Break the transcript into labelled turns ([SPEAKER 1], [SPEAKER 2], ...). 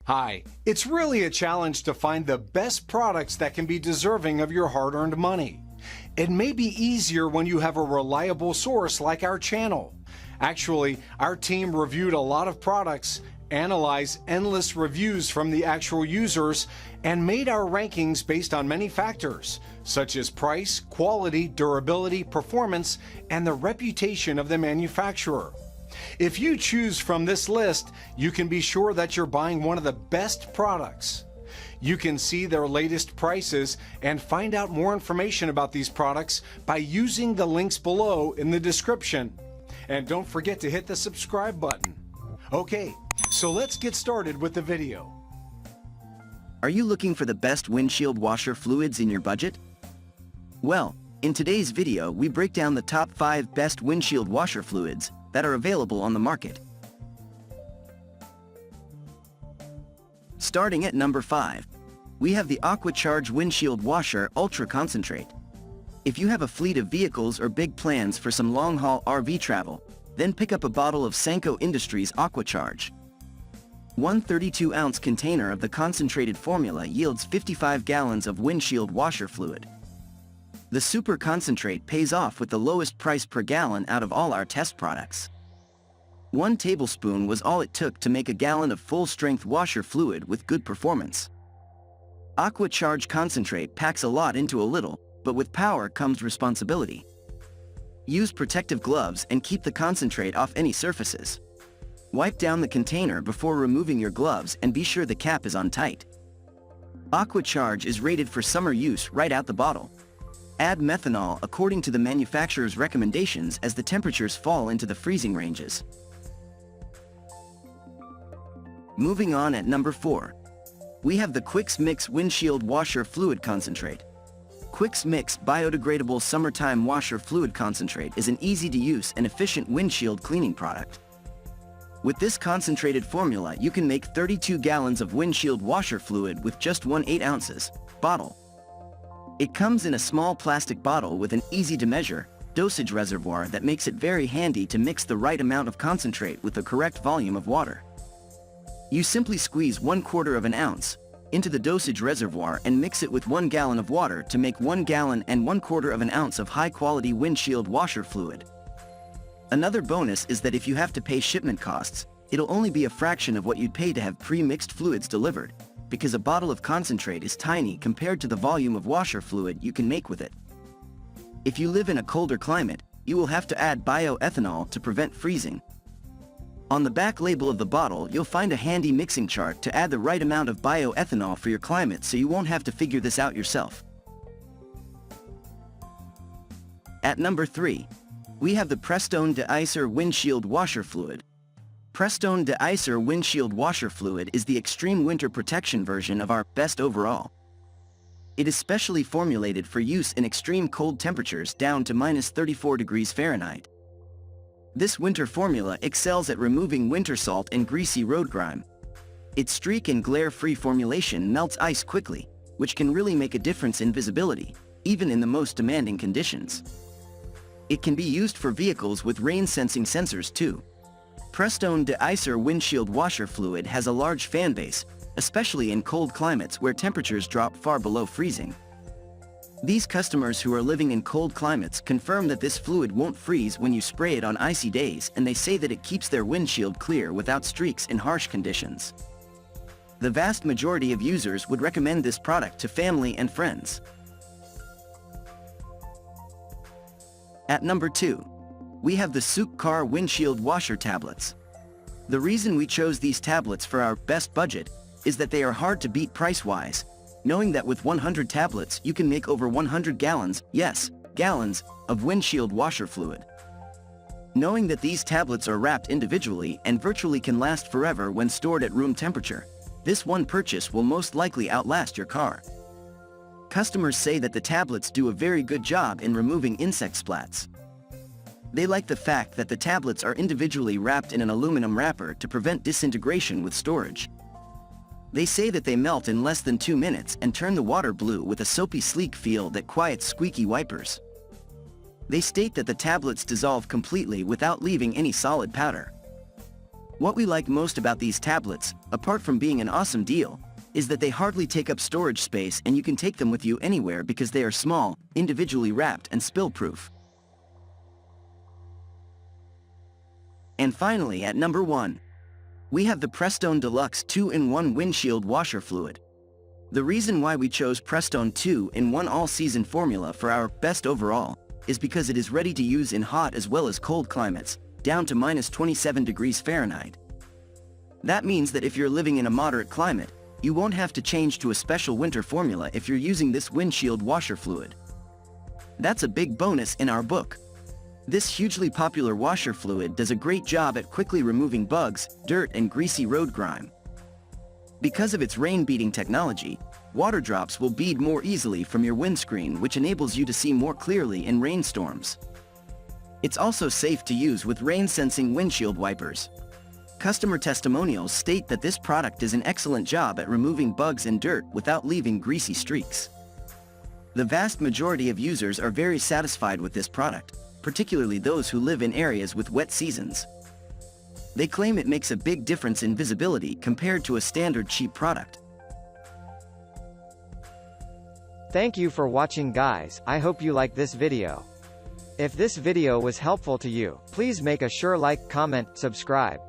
[SPEAKER 1] Hi, it's really a challenge to find the best products that can be deserving of your hard-earned money. It may be easier when you have a reliable source like our channel. Actually, our team reviewed a lot of products, analyzed endless reviews from the actual users, and made our rankings based on many factors, such as price, quality, durability, performance, and the reputation of the manufacturer. If you choose from this list, you can be sure that you're buying one of the best products. You can see their latest prices and find out more information about these products by using the links below in the description. And don't forget to hit the subscribe button. Okay, so let's get started with the video.
[SPEAKER 2] Are you looking for the best windshield washer fluids in your budget? Well, in today's video we break down the top 5 best windshield washer fluids that are available on the market. Starting at number 5, we have the Aquacharge Windshield Washer Ultra Concentrate. If you have a fleet of vehicles or big plans for some long-haul RV travel, then pick up a bottle of Sanco Industries Aquacharge. One 32-ounce container of the concentrated formula yields 55 gallons of windshield washer fluid. The super concentrate pays off with the lowest price per gallon out of all our test products. 1 tablespoon was all it took to make a gallon of full-strength washer fluid with good performance. Aquacharge concentrate packs a lot into a little, but with power comes responsibility. Use protective gloves and keep the concentrate off any surfaces. Wipe down the container before removing your gloves and be sure the cap is on tight. Aquacharge is rated for summer use right out the bottle. Add methanol according to the manufacturer's recommendations as the temperatures fall into the freezing ranges. Moving on at number 4, we have the Quickmix Windshield Washer Fluid Concentrate. Quickmix Biodegradable Summertime Washer Fluid Concentrate is an easy-to-use and efficient windshield cleaning product. With this concentrated formula, you can make 32 gallons of windshield washer fluid with just 1 8-ounce bottle. It comes in a small plastic bottle with an easy-to-measure dosage reservoir that makes it very handy to mix the right amount of concentrate with the correct volume of water. You simply squeeze 1/4 of an ounce into the dosage reservoir and mix it with 1 gallon of water to make 1 gallon and 1/4 of an ounce of high-quality windshield washer fluid. Another bonus is that if you have to pay shipment costs, it'll only be a fraction of what you'd pay to have pre-mixed fluids delivered, because a bottle of concentrate is tiny compared to the volume of washer fluid you can make with it. If you live in a colder climate, you will have to add bioethanol to prevent freezing. On the back label of the bottle, you'll find a handy mixing chart to add the right amount of bioethanol for your climate so you won't have to figure this out yourself. At number 3, we have the Prestone Deiser Windshield Washer Fluid. Prestone Deiser Windshield Washer Fluid is the extreme winter protection version of our best overall. It is specially formulated for use in extreme cold temperatures down to -34 degrees Fahrenheit. This winter formula excels at removing winter salt and greasy road grime. Its streak and glare-free formulation melts ice quickly, which can really make a difference in visibility, even in the most demanding conditions. It can be used for vehicles with rain-sensing sensors too. Prestone Deiser Windshield Washer Fluid has a large fan base, especially in cold climates where temperatures drop far below freezing. These customers who are living in cold climates confirm that this fluid won't freeze when you spray it on icy days, and they say that it keeps their windshield clear without streaks in harsh conditions. The vast majority of users would recommend this product to family and friends. At number 2, we have the Sukh Car Windshield Washer Tablets. The reason we chose these tablets for our best budget is that they are hard to beat price-wise, knowing that with 100 tablets you can make over 100 gallons, yes, gallons, of windshield washer fluid. Knowing that these tablets are wrapped individually and virtually can last forever when stored at room temperature, this one purchase will most likely outlast your car. Customers say that the tablets do a very good job in removing insect splats. They like the fact that the tablets are individually wrapped in an aluminum wrapper to prevent disintegration with storage. They say that they melt in less than 2 minutes and turn the water blue with a soapy sleek feel that quiets squeaky wipers. They state that the tablets dissolve completely without leaving any solid powder. What we like most about these tablets, apart from being an awesome deal, is that they hardly take up storage space and you can take them with you anywhere because they are small, individually wrapped and spill-proof. And finally, at number 1, we have the Prestone Deluxe 2-in-1 Windshield Washer Fluid. The reason why we chose Prestone 2-in-1 all-season formula for our best overall is because it is ready to use in hot as well as cold climates, down to -27°F. That means that if you're living in a moderate climate, you won't have to change to a special winter formula if you're using this windshield washer fluid. That's a big bonus in our book. This hugely popular washer fluid does a great job at quickly removing bugs, dirt and greasy road grime. Because of its rain-beading technology, water drops will bead more easily from your windscreen, which enables you to see more clearly in rainstorms. It's also safe to use with rain-sensing windshield wipers. Customer testimonials state that this product does an excellent job at removing bugs and dirt without leaving greasy streaks. The vast majority of users are very satisfied with this product, particularly those who live in areas with wet seasons. They claim it makes a big difference in visibility compared to a standard cheap product.
[SPEAKER 3] Thank you for watching, guys. I hope you like this video. If this video was helpful to you, please make a sure like, comment, subscribe.